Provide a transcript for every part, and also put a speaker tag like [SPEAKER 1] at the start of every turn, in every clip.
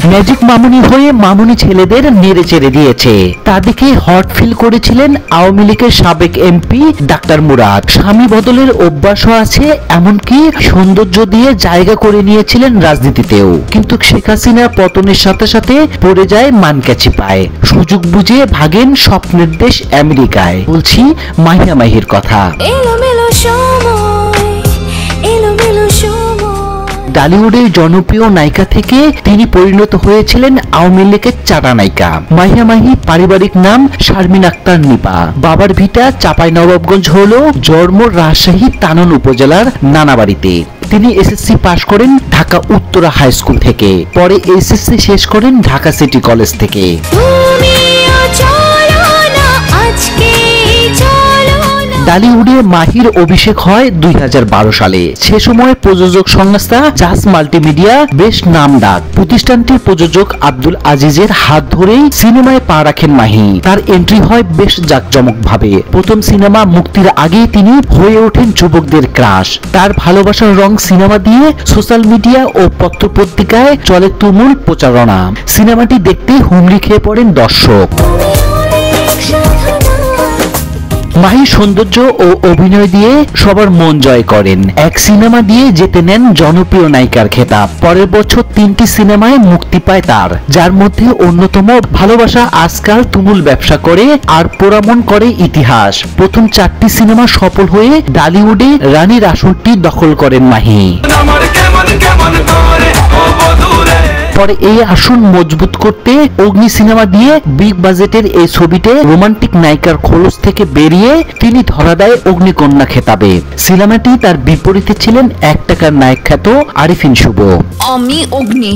[SPEAKER 1] Magic মামুনি হয়ে মামুনি ছেলেদের নেড়ে চেড়ে দিয়েছে। তা দেখে হট ফিল করেছিলেন আওয়ামী লীগের সাবেক এমপি ডাক্তার মুরাদ। স্বামী বদলের অভ্যাসও আছে, এমনকি সৌন্দর্য দিয়ে জায়গা করে নিয়েছিলেন রাজনীতিতেও। কিন্তু শেখ হাসিনার পতনের সাথে সাথে পড়ে যায় মানকাচি পায়। সুযোগ বুঝে ভাগেন স্বপ্নের দেশ আমেরিকায়। বলছি মাহিয়া মাহির কথা। টলিউডের জনপ্রিয় নায়িকা থেকে তিনি পরিণত হয়েছিলেন আওয়ামী লীগের চাটা নায়িকা। মাহিয়া মাহি পারিবারিক নাম শারমিন আক্তার নিপা। বাবার ভিটা চাঁপাইনবাবগঞ্জ হলো জন্ম রাজশাহী তানন উপজেলার নানাবাড়িতে। তিনি এসএসসি পাশ করেন ঢাকা উত্তরা হাই স্কুল থেকে। পরে এসএসসি শেষ করেন ঢাকা সিটি কলেজ থেকে। টলিউডে মাহির অভিষেক হয় 2012 সালে। সে সময় প্রযোজক সংস্থা জাস মাল্টিমিডিয়া বেশ নামডাক। প্রতিষ্ঠানটির প্রযোজক আব্দুল আজিজের হাত ধরেই সিনেমায় পা রাখেন মাহি। তার এন্ট্রি হয় বেশ জাঁকজমকভাবে। প্রথম সিনেমা মুক্তির আগেই তিনি হয়ে ওঠেন যুবকদের ক্রাশ। তার ভালোবাসার রং সিনেমা দিয়ে সোশ্যাল মিডিয়া ও পত্রপত্রিকায় চলে তুমুল প্রচারণা। সিনেমাটি দেখতে হুমড়ি খেয়ে পড়েন দর্শক। মাহি সৌন্দর্য ও অভিনয় দিয়ে সবার মন জয় করেন। এক সিনেমা দিয়ে জিতে নেন জনপ্রিয় নায়িকার খেতাব। পরের বছর 3টি সিনেমায় মুক্তি পায় তার, যার মধ্যে অন্যতম ভালোবাসা আজকাল তুমুল ব্যবসা করে আর পোড়ামন করে ইতিহাস। প্রথম 4টি সিনেমা সফল হয়ে টলিউডে রানীর আসনটি দখল করেন মাহি। পরে এই আসন মজবুত করতে অগ্নি সিনেমা দিয়ে বিগ বাজেটের এই ছবিতে রোমান্টিক নায়িকার খোলস থেকে বেরিয়ে তিনি ধরা দেয় অগ্নিকন্যা খেতাবে। সিনেমাটি তার বিপরীতে ছিলেন 1 টাকার নায়ক খ্যাত আরিফিন শুভ।
[SPEAKER 2] আমি অগ্নি।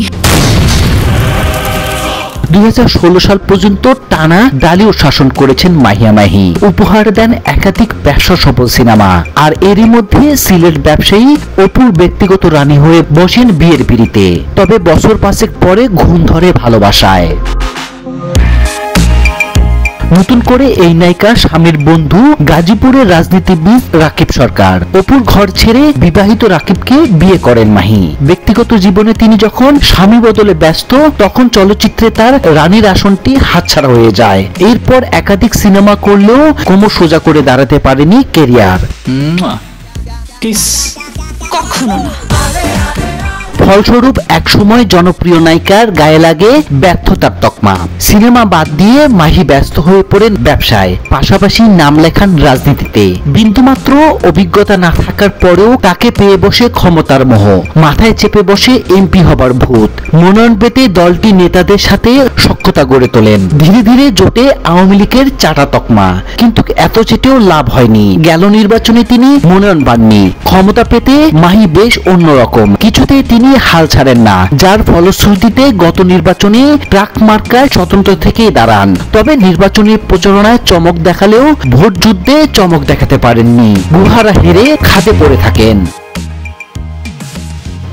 [SPEAKER 1] 2016 সাল পর্যন্ত টানা টলিউড শাসন করেছেন মাহিয়া মাহি। উপহার দেন একাধিক ব্যবসা সফল সিনেমা। আর এরই মধ্যে সিলেট ব্যবসায়ী অপুর ব্যক্তিগত রানী হয়ে বসেন বিয়ের পিঁড়িতে। তবে বছর 5 পরে ঘুম ধরে ভালোবাসায়। নতুন করে এই নায়িকা স্বামীর বন্ধু গাজীপুরের রাজনীতিবিদ রাকিব সরকার। অপুর ঘর ছেড়ে বিবাহিত রাকিবকে বিয়ে করেন মাহি। ব্যক্তিগত জীবনে তিনি যখন স্বামী বদলে ব্যস্ত, তখন চলচ্চিত্রে তার রানীর আসনটি হাতছাড়া হয়ে যায়। এরপর একাধিক সিনেমা করলেও কোমর সোজা করে দাঁড়াতে পারেনি ক্যারিয়ার।
[SPEAKER 2] কখনো না।
[SPEAKER 1] ফলস্বরূপ একসময় জনপ্রিয় নায়িকার গায়ে লাগে ব্যর্থতার তকমা। সিনেমা বাদ দিয়ে মাহি ব্যস্ত হয়ে পড়েন ব্যবসায়, পাশাপাশি নাম লেখান রাজনীতিতে। বিন্দুমাত্র অভিজ্ঞতা না থাকার পরেও তাকে পেয়ে বসে ক্ষমতার মোহ, মাথায় চেপে বসে এমপি হবার ভূত। মনোনয়ন পেতে দলটি নেতাদের সাথে সখ্যতা গড়ে তোলেন। ধীরে ধীরে জোটে আওয়ামী লীগের চাটা তকমা। কিন্তু এত চেটেও লাভ হয়নি। গেল নির্বাচনে তিনি মনোনয়ন পাননি। ক্ষমতা পেতে মাহি বেশ অন্যরকম, কিছুতেই তিনি হাল ছাড়েন না, যার ফলশ্রুতিতে গত নির্বাচনে ট্রাক মার্কায় স্বতন্ত্র থেকেই দাঁড়ান। তবে নির্বাচনী প্রচারণায় চমক দেখালেও ভোট যুদ্ধে চমক দেখাতে পারেননি। গুহারা হেরে খাদে পড়ে থাকেন।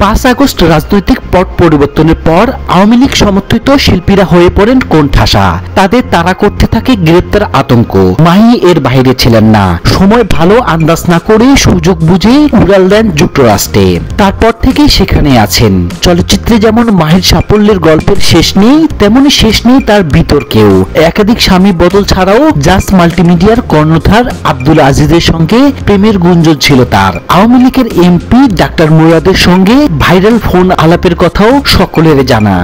[SPEAKER 1] 5 আগস্ট রাজনৈতিক পট পরিবর্তনের পর আওয়ামী লীগ সমর্থিত শিল্পীরা হয়ে পড়েন কোণঠাসা। তাদের তাড়া করতে থাকে গ্রেপ্তার আতঙ্ক। মাহি এর বাইরে ছিলেন না। সময় ভালো আন্দাজ না করে সুযোগ বুঝে উড়াল দেন যুক্তরাষ্ট্রে। তারপর থেকে সেখানে আছেন। চলচ্চিত্রে যেমন মাহির সাফল্যের গল্পের শেষ নেই, তেমনি শেষ নেই তার বিতর্কেও। একাধিক স্বামী বদল ছাড়াও জাস মাল্টিমিডিয়ার কর্ণধার আব্দুল আজিজের সঙ্গে প্রেমের গুঞ্জন ছিল তার। আওয়ামী লীগের এমপি ডাক্তার মুরাদের সঙ্গে ভাইরাল ফোন আলাপের কথাও সকলের জানা।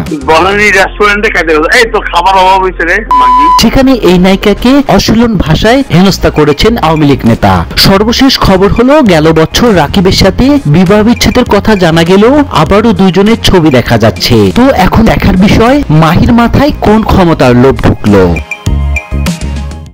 [SPEAKER 1] সেখানে এই নায়িকাকে অশ্লীল ভাষায় হেনস্থা করেছেন আওয়ামী লীগ নেতা। সর্বশেষ খবর হলো, গেল বছর রাকিবের সাথে বিবাহ বিচ্ছেদের কথা জানা গেলেও আবারও দুইজনের ছবি দেখা যাচ্ছে। তো এখন দেখার বিষয়, মাহির মাথায় কোন ক্ষমতার লোভ ঢুকলো।